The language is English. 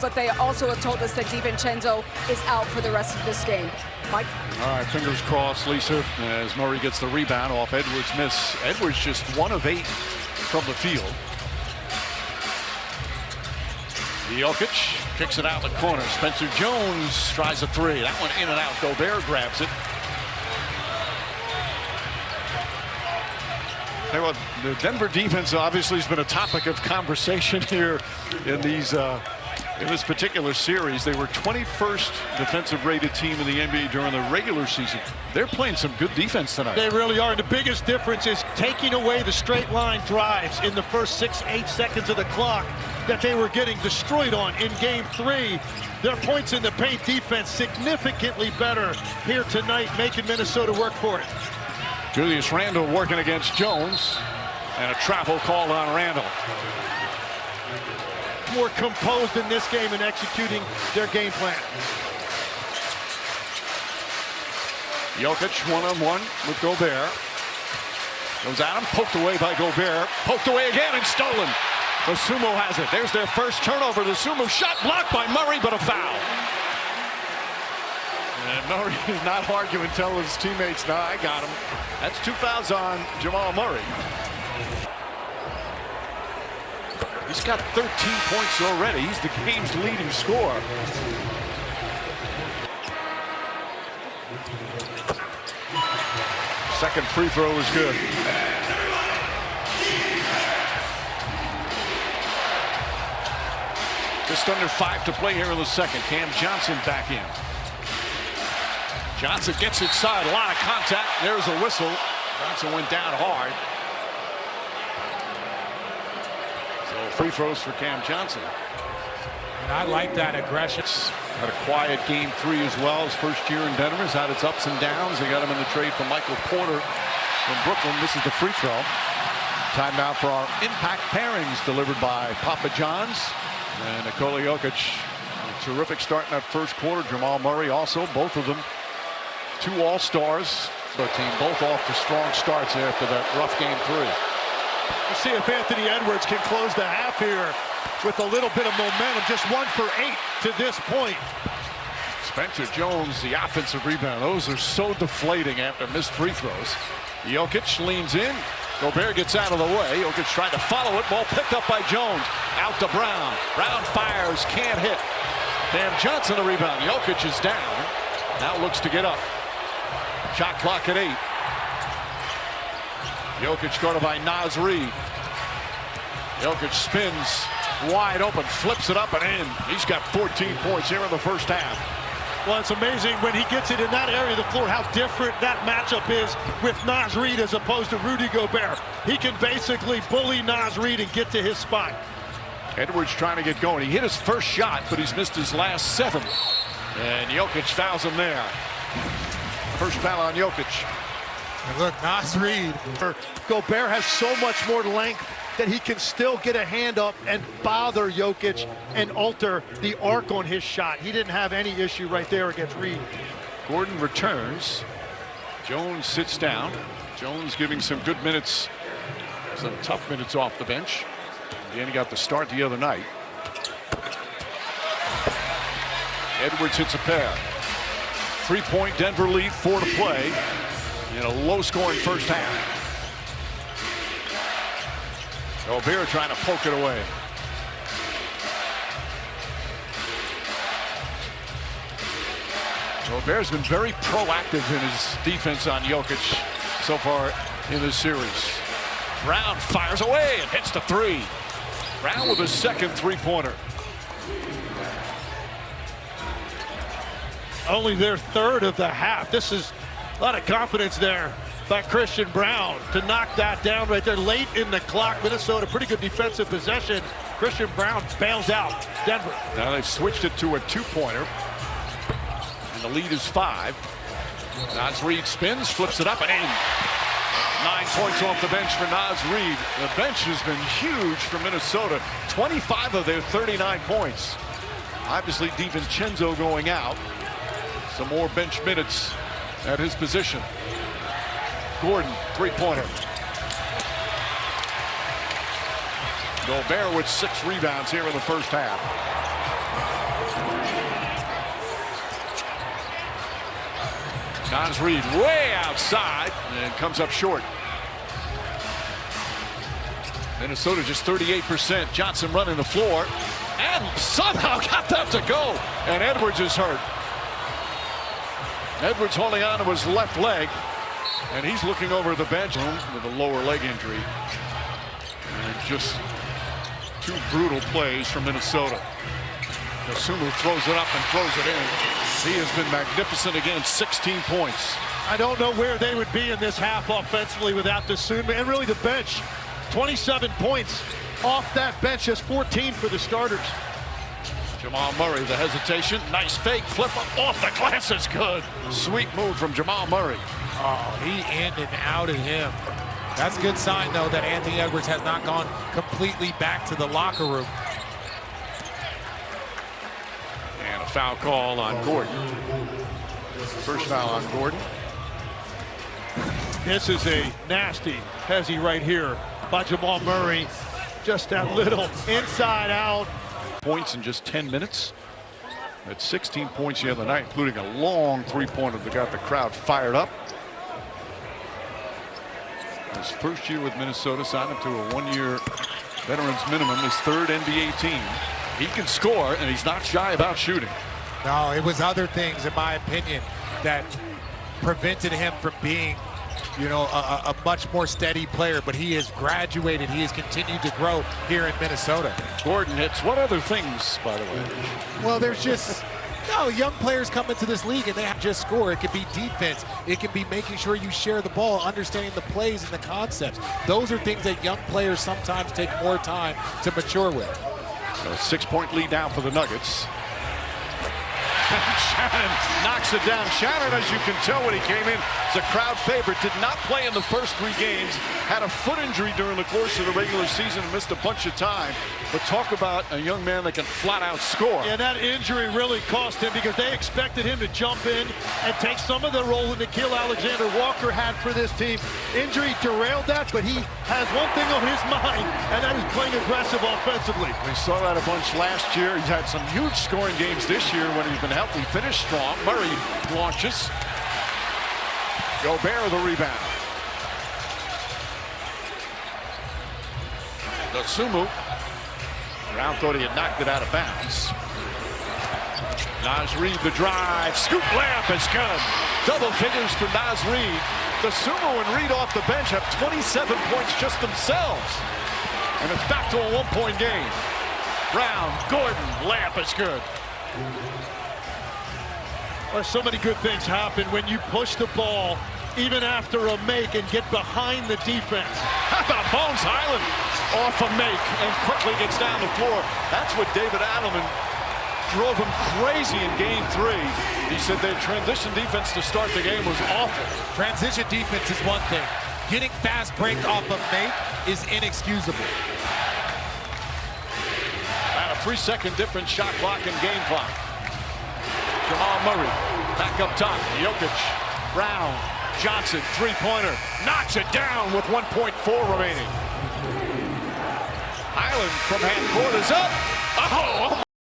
But they also have told us that DiVincenzo is out for the rest of this game. Mike? All right, fingers crossed, Lisa, as Murray gets the rebound off Edwards' miss. Edwards just 1 of 8 from the field. Jokic kicks it out in the corner. Spencer Jones tries a 3. That one in and out. Gobert grabs it. Hey, well, the Denver defense obviously has been a topic of conversation here in these in this particular series. They were 21st defensive rated team in the NBA during the regular season. They're playing some good defense tonight. They really are. And the biggest difference is taking away the straight line drives in the first 6-8 seconds of the clock that they were getting destroyed on in game 3. Their points in the paint defense significantly better here tonight, making Minnesota work for it. Julius Randle working against Jones, and a travel called on Randle. More composed in this game and executing their game plan. Jokic 1-on-1 with Gobert. Goes at him, poked away by Gobert. Poked away again and stolen. The Sumo has it. There's their first turnover. The Sumo shot blocked by Murray, but a foul. And Murray is not arguing, telling his teammates, "No, I got him." That's 2 fouls on Jamal Murray. He's got 13 points already. He's the game's leading scorer. Second free throw is good. Just under 5 to play here in the second. Cam Johnson back in. Johnson gets inside, a lot of contact. There's a whistle. Johnson went down hard. So free throws for Cam Johnson. And I like that aggression. Had a quiet game 3 as well. His first year in Denver has had its ups and downs. They got him in the trade for Michael Porter from Brooklyn. This is the free throw. Timeout for our impact pairings delivered by Papa John's and Nikola Jokic. A terrific start in that first quarter. Jamal Murray also, both of them 2 All-Stars. The team both off to strong starts after that rough game 3. We'll see if Anthony Edwards can close the half here with a little bit of momentum. Just 1 for 8 to this point. Spencer Jones, the offensive rebound. Those are so deflating after missed free throws. Jokic leans in. Gobert gets out of the way. Jokic tried to follow it. Ball picked up by Jones. Out to Brown. Brown fires. Can't hit. Cam Johnson the rebound. Jokic is down. Now looks to get up. Shot clock at 8. Jokic guarded by Naz Reid. Jokic spins wide open, flips it up and in. He's got 14 points here in the first half. Well, it's amazing when he gets it in that area of the floor how different that matchup is with Naz Reid as opposed to Rudy Gobert. He can basically bully Naz Reid and get to his spot. Edwards trying to get going. He hit his first shot, but he's missed his last 7. And Jokic fouls him there. First foul on Jokic. And look, Naz Reid. Gobert has so much more length that he can still get a hand up and bother Jokic and alter the arc on his shot. He didn't have any issue right there against Reed. Gordon returns. Jones sits down. Jones giving some good minutes, some tough minutes off the bench. Again, he got the start the other night. Edwards hits a pair. 3-point Denver lead, 4 to play in a low-scoring first half. Gobert trying to poke it away. Gobert's been very proactive in his defense on Jokic so far in this series. Brown fires away and hits the 3. Brown with his second 3-pointer. Only their 3rd of the half. This is a lot of confidence there by Christian Brown to knock that down right there late in the clock. Minnesota, pretty good defensive possession. Christian Brown bails out Denver. Now they've switched it to a 2-pointer. And the lead is 5. Naz Reid spins, flips it up and in. 9 points off the bench for Naz Reid. The bench has been huge for Minnesota. 25 of their 39 points. Obviously DiVincenzo going out. Some more bench minutes at his position. Gordon, 3-pointer. Gobert with 6 rebounds here in the first half. Naz Reid way outside and comes up short. Minnesota just 38%. Johnson running the floor and somehow got that to go. And Edwards is hurt. Edwards holding on to his left leg, and he's looking over the bench with a lower leg injury. And just two brutal plays from Minnesota. Dosunmu throws it up and throws it in. He has been magnificent again, 16 points. I don't know where they would be in this half offensively without Dosunmu, and really the bench. 27 points off that bench, just 14 for the starters. Jamal Murray, the hesitation, nice fake, flip off the glass is good. Sweet move from Jamal Murray. Oh, he in and out of him. That's a good sign, though, that Anthony Edwards has not gone completely back to the locker room. And a foul call on Gordon. First foul on Gordon. This is a nasty hezzy right here by Jamal Murray. Just that little inside out. Points in just 10 minutes. At 16 points the other night, including a long three-pointer that got the crowd fired up. His first year with Minnesota, signed him to a one-year veterans minimum, his third NBA team. He can score, and he's not shy about shooting. No, it was other things, in my opinion, that prevented him from being, you know, a much more steady player, but he has graduated. He has continued to grow here in Minnesota. Gordon hits. What other things, by the way? Well, there's just, no, young players come into this league and they have to just score. It could be defense. It could be making sure you share the ball, understanding the plays and the concepts. Those are things that young players sometimes take more time to mature with. A 6-point lead now for the Nuggets. Shannon knocks it down. Shannon, as you can tell when he came in, is a crowd favorite. Did not play in the first 3 games. Had a foot injury during the course of the regular season and missed a bunch of time. But talk about a young man that can flat out score. Yeah, that injury really cost him because they expected him to jump in and take some of the role that Nickeil Alexander-Walker had for this team. Injury derailed that, but he has one thing on his mind, and that is playing aggressive offensively. We saw that a bunch last year. He's had some huge scoring games this year when he's been healthy. Finished strong. Murray launches. Gobert the rebound. Dosunmu. Brown thought he had knocked it out of bounds. Naz Reid the drive. Scoop layup is good. Double figures for Naz Reid. Dosunmu and Reid off the bench have 27 points just themselves. And it's back to a 1-point game. Brown, Gordon, layup is good. Well, so many good things happen when you push the ball even after a make and get behind the defense. How about Bones Highland off a make and quickly gets down the floor? That's what David Adelman drove him crazy in game 3. He said their transition defense to start the game was awful. Transition defense is one thing. Getting fast break off of make is inexcusable. About a 3-second difference shot clock and game clock. Jamal Murray back up top. Jokic, Brown, Johnson, three-pointer, knocks it down with 1.4 remaining. Highland from half court is up. Oh!